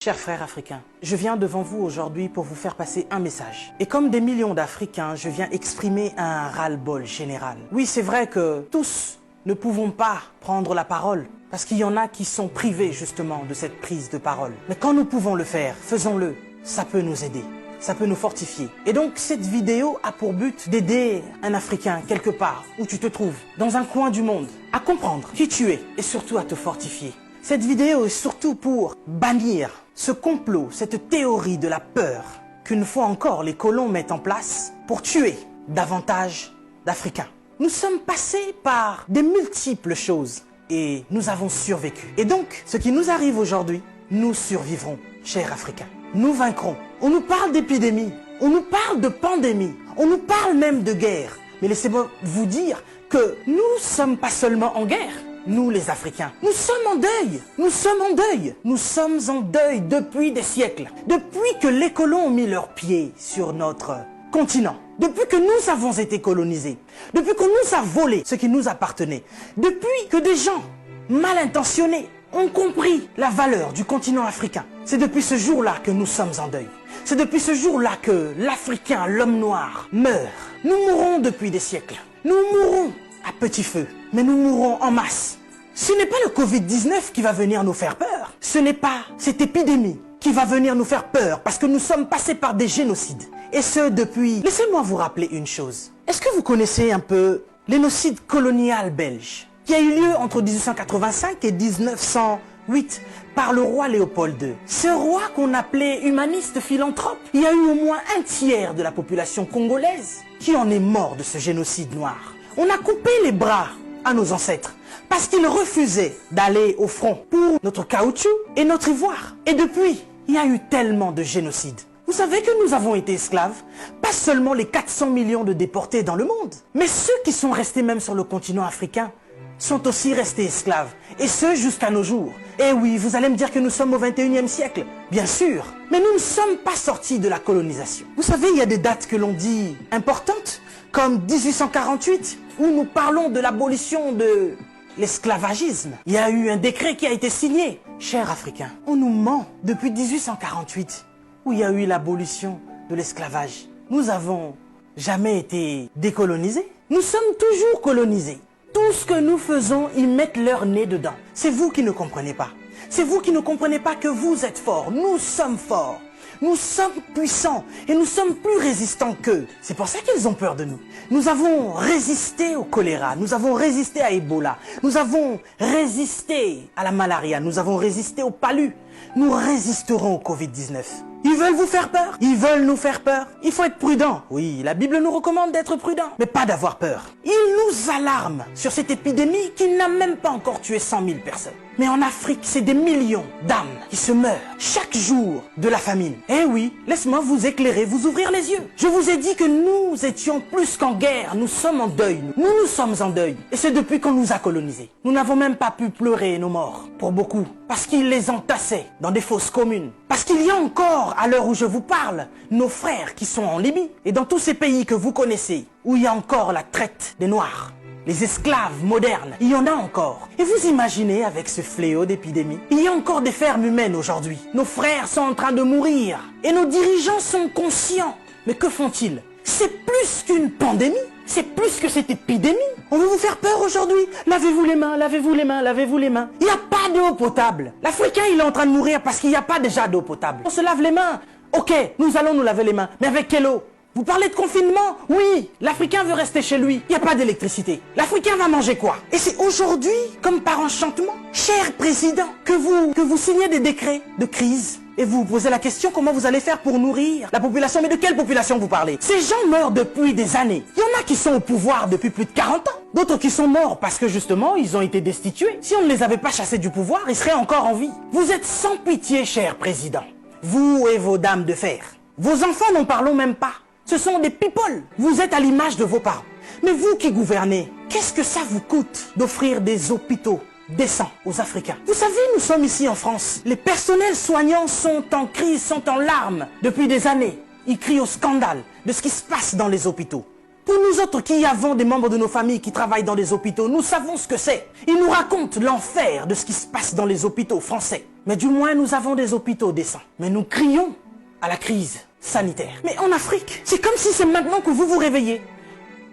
Chers frères africains, je viens devant vous aujourd'hui pour vous faire passer un message. Et comme des millions d'Africains, je viens exprimer un ras-le-bol général. Oui, c'est vrai que tous ne pouvons pas prendre la parole, parce qu'il y en a qui sont privés justement de cette prise de parole. Mais quand nous pouvons le faire, faisons-le. Ça peut nous aider, ça peut nous fortifier. Et donc cette vidéo a pour but d'aider un Africain quelque part où tu te trouves, dans un coin du monde, à comprendre qui tu es et surtout à te fortifier. Cette vidéo est surtout pour bannir ce complot, cette théorie de la peur qu'une fois encore les colons mettent en place pour tuer davantage d'Africains. Nous sommes passés par des multiples choses et nous avons survécu. Et donc, ce qui nous arrive aujourd'hui, nous survivrons, chers Africains. Nous vaincrons. On nous parle d'épidémie, on nous parle de pandémie, on nous parle même de guerre. Mais laissez-moi vous dire que nous ne sommes pas seulement en guerre. Nous les Africains, nous sommes en deuil, nous sommes en deuil, nous sommes en deuil depuis des siècles, depuis que les colons ont mis leurs pieds sur notre continent, depuis que nous avons été colonisés, depuis qu'on nous a volé ce qui nous appartenait, depuis que des gens mal intentionnés ont compris la valeur du continent africain. C'est depuis ce jour-là que nous sommes en deuil. C'est depuis ce jour-là que l'Africain, l'homme noir, meurt. Nous mourrons depuis des siècles, nous mourrons à petit feu, mais nous mourrons en masse. Ce n'est pas le Covid-19 qui va venir nous faire peur. Ce n'est pas cette épidémie qui va venir nous faire peur parce que nous sommes passés par des génocides. Et ce depuis... Laissez-moi vous rappeler une chose. Est-ce que vous connaissez un peu l'énocide colonial belge qui a eu lieu entre 1885 et 1908 par le roi Léopold II? Ce roi qu'on appelait humaniste philanthrope, il y a eu au moins un tiers de la population congolaise qui en est mort de ce génocide noir. On a coupé les bras à nos ancêtres parce qu'ils refusaient d'aller au front pour notre caoutchouc et notre ivoire. Et depuis, il y a eu tellement de génocides. Vous savez que nous avons été esclaves, pas seulement les 400 millions de déportés dans le monde, mais ceux qui sont restés même sur le continent africain sont aussi restés esclaves, et ce jusqu'à nos jours. Et oui, vous allez me dire que nous sommes au 21e siècle, bien sûr, mais nous ne sommes pas sortis de la colonisation. Vous savez, il y a des dates que l'on dit importantes, comme 1848, où nous parlons de l'abolition de l'esclavagisme. Il y a eu un décret qui a été signé. Chers Africains, on nous ment depuis 1848, où il y a eu l'abolition de l'esclavage. Nous n'avons jamais été décolonisés. Nous sommes toujours colonisés. Tout ce que nous faisons, ils mettent leur nez dedans. C'est vous qui ne comprenez pas. C'est vous qui ne comprenez pas que vous êtes forts. Nous sommes forts. Nous sommes puissants et nous sommes plus résistants qu'eux. C'est pour ça qu'ils ont peur de nous. Nous avons résisté au choléra, nous avons résisté à Ebola, nous avons résisté à la malaria, nous avons résisté au palu. Nous résisterons au Covid-19. Ils veulent vous faire peur. Ils veulent nous faire peur. Il faut être prudent. Oui, la Bible nous recommande d'être prudent, mais pas d'avoir peur. Ils nous alarment sur cette épidémie qui n'a même pas encore tué 100 000 personnes. Mais en Afrique, c'est des millions d'âmes qui se meurent chaque jour de la famine. Eh oui, laisse-moi vous éclairer, vous ouvrir les yeux. Je vous ai dit que nous étions plus qu'en guerre. Nous sommes en deuil. Nous sommes en deuil. Et c'est depuis qu'on nous a colonisés. Nous n'avons même pas pu pleurer nos morts, pour beaucoup, parce qu'ils les entassaient dans des fosses communes. Parce qu'il y a encore, à l'heure où je vous parle, nos frères qui sont en Libye et dans tous ces pays que vous connaissez, où il y a encore la traite des Noirs. Les esclaves modernes, il y en a encore. Et vous imaginez avec ce fléau d'épidémie, il y a encore des fermes humaines aujourd'hui. Nos frères sont en train de mourir et nos dirigeants sont conscients. Mais que font-ils? C'est plus qu'une pandémie, c'est plus que cette épidémie. On veut vous faire peur aujourd'hui. Lavez-vous les mains, lavez-vous les mains, lavez-vous les mains. Il n'y a pas d'eau potable. L'Africain, il est en train de mourir parce qu'il n'y a pas déjà d'eau potable. On se lave les mains. Ok, nous allons nous laver les mains. Mais avec quelle eau? Vous parlez de confinement? Oui, l'Africain veut rester chez lui. Il n'y a pas d'électricité. L'Africain va manger quoi? Et c'est aujourd'hui, comme par enchantement, cher président, que vous signez des décrets de crise. Et vous vous posez la question, comment vous allez faire pour nourrir la population? Mais de quelle population vous parlez? Ces gens meurent depuis des années. Il y en a qui sont au pouvoir depuis plus de 40 ans. D'autres qui sont morts parce que justement, ils ont été destitués. Si on ne les avait pas chassés du pouvoir, ils seraient encore en vie. Vous êtes sans pitié, cher président. Vous et vos dames de fer. Vos enfants, n'en parlons même pas. Ce sont des people. Vous êtes à l'image de vos parents. Mais vous qui gouvernez, qu'est-ce que ça vous coûte d'offrir des hôpitaux décents aux Africains? Vous savez, nous sommes ici en France. Les personnels soignants sont en crise, sont en larmes depuis des années. Ils crient au scandale de ce qui se passe dans les hôpitaux. Pour nous autres qui avons des membres de nos familles qui travaillent dans des hôpitaux, nous savons ce que c'est. Ils nous racontent l'enfer de ce qui se passe dans les hôpitaux français. Mais du moins, nous avons des hôpitaux décents. Mais nous crions à la crise sanitaire. Mais en Afrique, c'est comme si c'est maintenant que vous vous réveillez.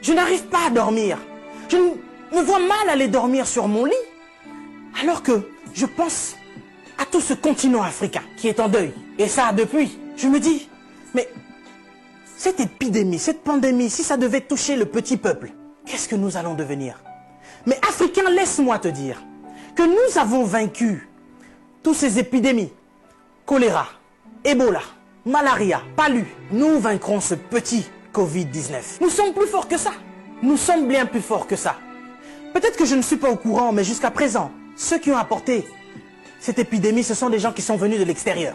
Je n'arrive pas à dormir. Je me vois mal aller dormir sur mon lit. Alors que je pense à tout ce continent africain qui est en deuil. Et ça, depuis, je me dis, mais cette épidémie, cette pandémie, si ça devait toucher le petit peuple, qu'est-ce que nous allons devenir? Mais Africains, laisse-moi te dire que nous avons vaincu toutes ces épidémies. Choléra, Ebola, malaria, palu. Nous vaincrons ce petit Covid-19. Nous sommes plus forts que ça. Nous sommes bien plus forts que ça. Peut-être que je ne suis pas au courant, mais jusqu'à présent, ceux qui ont apporté cette épidémie, ce sont des gens qui sont venus de l'extérieur.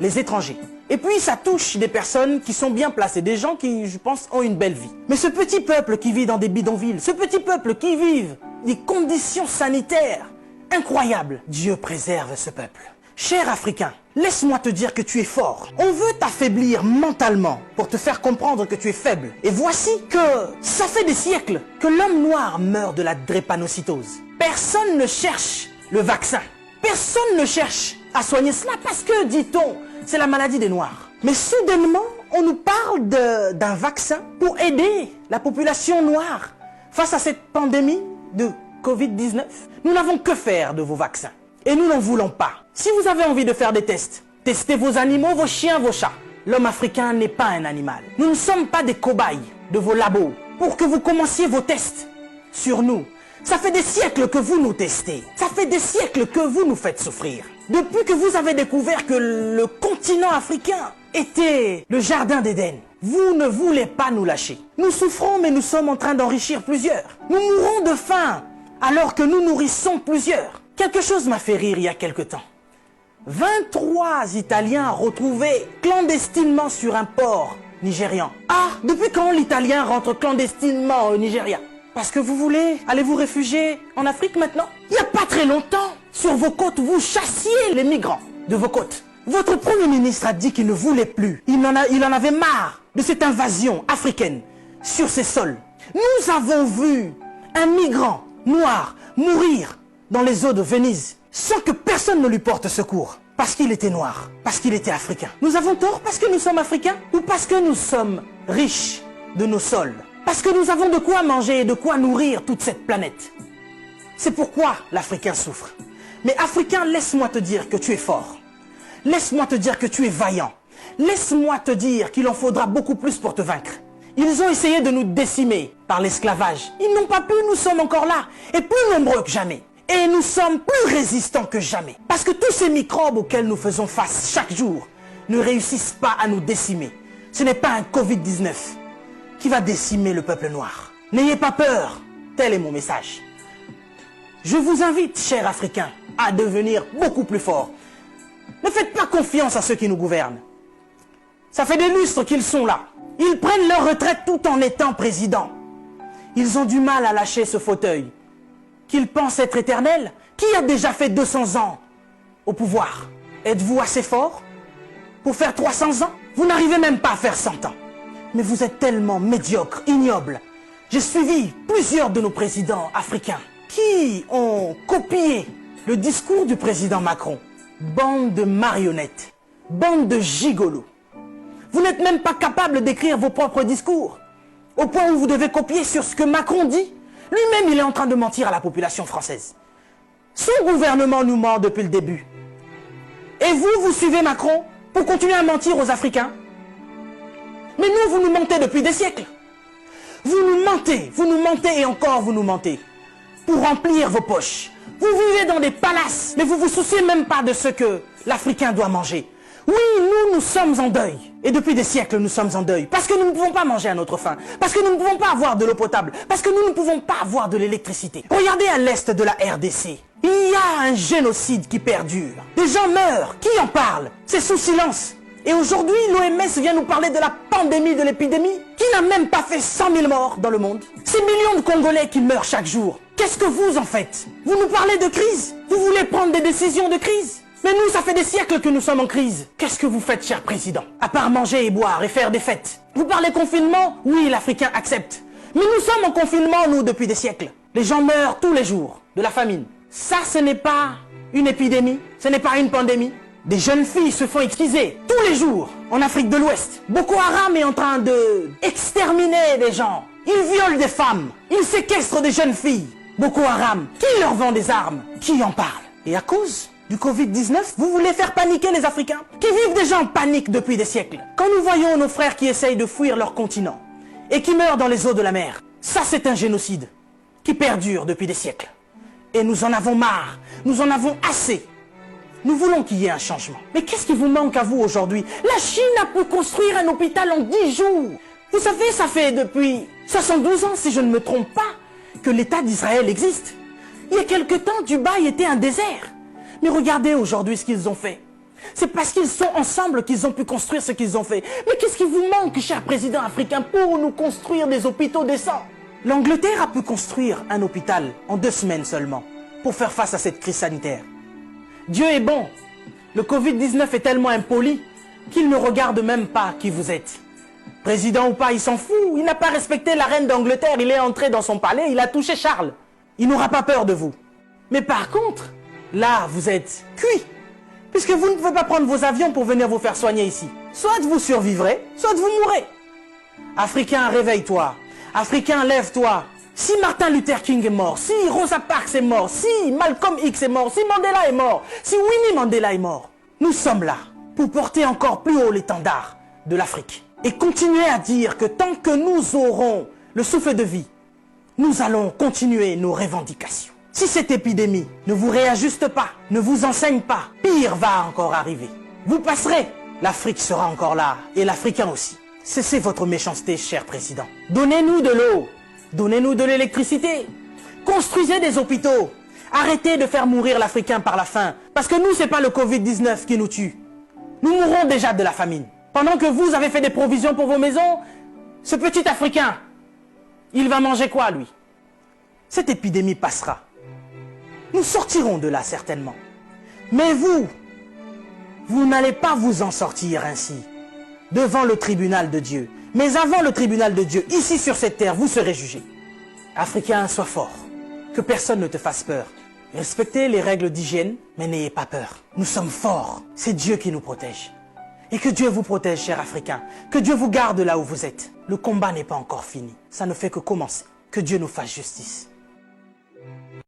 Les étrangers. Et puis ça touche des personnes qui sont bien placées, des gens qui, je pense, ont une belle vie. Mais ce petit peuple qui vit dans des bidonvilles, ce petit peuple qui vit des conditions sanitaires incroyables, Dieu préserve ce peuple. Cher Africain, laisse-moi te dire que tu es fort. On veut t'affaiblir mentalement pour te faire comprendre que tu es faible. Et voici que ça fait des siècles que l'homme noir meurt de la drépanocytose. Personne ne cherche le vaccin. Personne ne cherche à soigner cela parce que, dit-on, c'est la maladie des Noirs. Mais soudainement, on nous parle d'un vaccin pour aider la population noire face à cette pandémie de Covid-19. Nous n'avons que faire de vos vaccins. Et nous n'en voulons pas. Si vous avez envie de faire des tests, testez vos animaux, vos chiens, vos chats. L'homme africain n'est pas un animal. Nous ne sommes pas des cobayes de vos labos pour que vous commenciez vos tests sur nous. Ça fait des siècles que vous nous testez. Ça fait des siècles que vous nous faites souffrir. Depuis que vous avez découvert que le continent africain était le jardin d'Éden, vous ne voulez pas nous lâcher. Nous souffrons, mais nous sommes en train d'enrichir plusieurs. Nous mourons de faim alors que nous nourrissons plusieurs. Quelque chose m'a fait rire il y a quelque temps. 23 Italiens retrouvés clandestinement sur un port nigérian. Ah, depuis quand l'Italien rentre clandestinement au Nigeria? Parce que vous voulez aller vous réfugier en Afrique maintenant? Il n'y a pas très longtemps, sur vos côtes, vous chassiez les migrants de vos côtes. Votre Premier ministre a dit qu'il ne voulait plus. Il en avait marre de cette invasion africaine sur ses sols. Nous avons vu un migrant noir mourir dans les eaux de Venise sans que personne ne lui porte secours. Parce qu'il était noir, parce qu'il était africain. Nous avons tort parce que nous sommes africains ou parce que nous sommes riches de nos sols? Parce que nous avons de quoi manger et de quoi nourrir toute cette planète. C'est pourquoi l'Africain souffre. Mais Africain, laisse-moi te dire que tu es fort. Laisse-moi te dire que tu es vaillant. Laisse-moi te dire qu'il en faudra beaucoup plus pour te vaincre. Ils ont essayé de nous décimer par l'esclavage. Ils n'ont pas pu, nous sommes encore là. Et plus nombreux que jamais. Et nous sommes plus résistants que jamais. Parce que tous ces microbes auxquels nous faisons face chaque jour ne réussissent pas à nous décimer. Ce n'est pas un Covid-19 qui va décimer le peuple noir. N'ayez pas peur, tel est mon message. Je vous invite, chers Africains, à devenir beaucoup plus forts. Ne faites pas confiance à ceux qui nous gouvernent. Ça fait des lustres qu'ils sont là. Ils prennent leur retraite tout en étant présidents. Ils ont du mal à lâcher ce fauteuil qu'ils pensent être éternel. Qui a déjà fait 200 ans au pouvoir? Êtes-vous assez fort pour faire 300 ans? Vous n'arrivez même pas à faire 100 ans. Mais vous êtes tellement médiocre, ignoble. J'ai suivi plusieurs de nos présidents africains qui ont copié le discours du président Macron. Bande de marionnettes, bande de gigolos. Vous n'êtes même pas capable d'écrire vos propres discours, au point où vous devez copier sur ce que Macron dit. Lui-même, il est en train de mentir à la population française. Son gouvernement nous ment depuis le début. Et vous, vous suivez Macron pour continuer à mentir aux Africains? Mais nous, vous nous mentez depuis des siècles. Vous nous mentez et encore vous nous mentez. Pour remplir vos poches. Vous vivez dans des palaces, mais vous vous souciez même pas de ce que l'Africain doit manger. Oui, nous sommes en deuil. Et depuis des siècles, nous sommes en deuil. Parce que nous ne pouvons pas manger à notre faim. Parce que nous ne pouvons pas avoir de l'eau potable. Parce que nous ne pouvons pas avoir de l'électricité. Regardez à l'est de la RDC. Il y a un génocide qui perdure. Des gens meurent. Qui en parle? C'est sous silence. Et aujourd'hui, l'OMS vient nous parler de la pandémie, de l'épidémie, qui n'a même pas fait 100 000 morts dans le monde. Ces millions de Congolais qui meurent chaque jour. Qu'est-ce que vous en faites? Vous nous parlez de crise? Vous voulez prendre des décisions de crise? Mais nous, ça fait des siècles que nous sommes en crise. Qu'est-ce que vous faites, cher président? À part manger et boire et faire des fêtes. Vous parlez confinement? Oui, l'Africain accepte. Mais nous sommes en confinement, nous, depuis des siècles. Les gens meurent tous les jours de la famine. Ça, ce n'est pas une épidémie, ce n'est pas une pandémie. Des jeunes filles se font exciser tous les jours en Afrique de l'Ouest. Boko Haram est en train de exterminer des gens. Ils violent des femmes, ils séquestrent des jeunes filles. Boko Haram, qui leur vend des armes? Qui en parle? Et à cause du Covid-19, vous voulez faire paniquer les Africains qui vivent déjà en panique depuis des siècles. Quand nous voyons nos frères qui essayent de fuir leur continent et qui meurent dans les eaux de la mer, ça c'est un génocide qui perdure depuis des siècles. Et nous en avons marre, nous en avons assez. Nous voulons qu'il y ait un changement. Mais qu'est-ce qui vous manque à vous aujourd'hui? La Chine a pu construire un hôpital en 10 jours. Vous savez, ça fait depuis 72 ans, si je ne me trompe pas, que l'État d'Israël existe. Il y a quelque temps, Dubaï était un désert. Mais regardez aujourd'hui ce qu'ils ont fait. C'est parce qu'ils sont ensemble qu'ils ont pu construire ce qu'ils ont fait. Mais qu'est-ce qui vous manque, cher président africain, pour nous construire des hôpitaux décents? L'Angleterre a pu construire un hôpital en 2 semaines seulement pour faire face à cette crise sanitaire. Dieu est bon. Le Covid-19 est tellement impoli qu'il ne regarde même pas qui vous êtes. Président ou pas, il s'en fout. Il n'a pas respecté la reine d'Angleterre. Il est entré dans son palais, il a touché Charles. Il n'aura pas peur de vous. Mais par contre, là, vous êtes cuit. Puisque vous ne pouvez pas prendre vos avions pour venir vous faire soigner ici. Soit vous survivrez, soit vous mourrez. Africain, réveille-toi. Africain, lève-toi. Si Martin Luther King est mort, si Rosa Parks est mort, si Malcolm X est mort, si Mandela est mort, si Winnie Mandela est mort, nous sommes là pour porter encore plus haut l'étendard de l'Afrique. Et continuer à dire que tant que nous aurons le souffle de vie, nous allons continuer nos revendications. Si cette épidémie ne vous réajuste pas, ne vous enseigne pas, pire va encore arriver. Vous passerez, l'Afrique sera encore là, et l'Africain aussi. Cessez votre méchanceté, cher président. Donnez-nous de l'eau, donnez-nous de l'électricité, construisez des hôpitaux, arrêtez de faire mourir l'Africain par la faim, parce que nous, c'est pas le Covid-19 qui nous tue. Nous mourrons déjà de la famine. Pendant que vous avez fait des provisions pour vos maisons, ce petit Africain, il va manger quoi, lui? Cette épidémie passera. Nous sortirons de là, certainement. Mais vous n'allez pas vous en sortir ainsi, devant le tribunal de Dieu. Mais avant le tribunal de Dieu, ici sur cette terre, vous serez jugés. Africain, sois fort. Que personne ne te fasse peur. Respectez les règles d'hygiène, mais n'ayez pas peur. Nous sommes forts. C'est Dieu qui nous protège. Et que Dieu vous protège, cher Africain. Que Dieu vous garde là où vous êtes. Le combat n'est pas encore fini. Ça ne fait que commencer. Que Dieu nous fasse justice.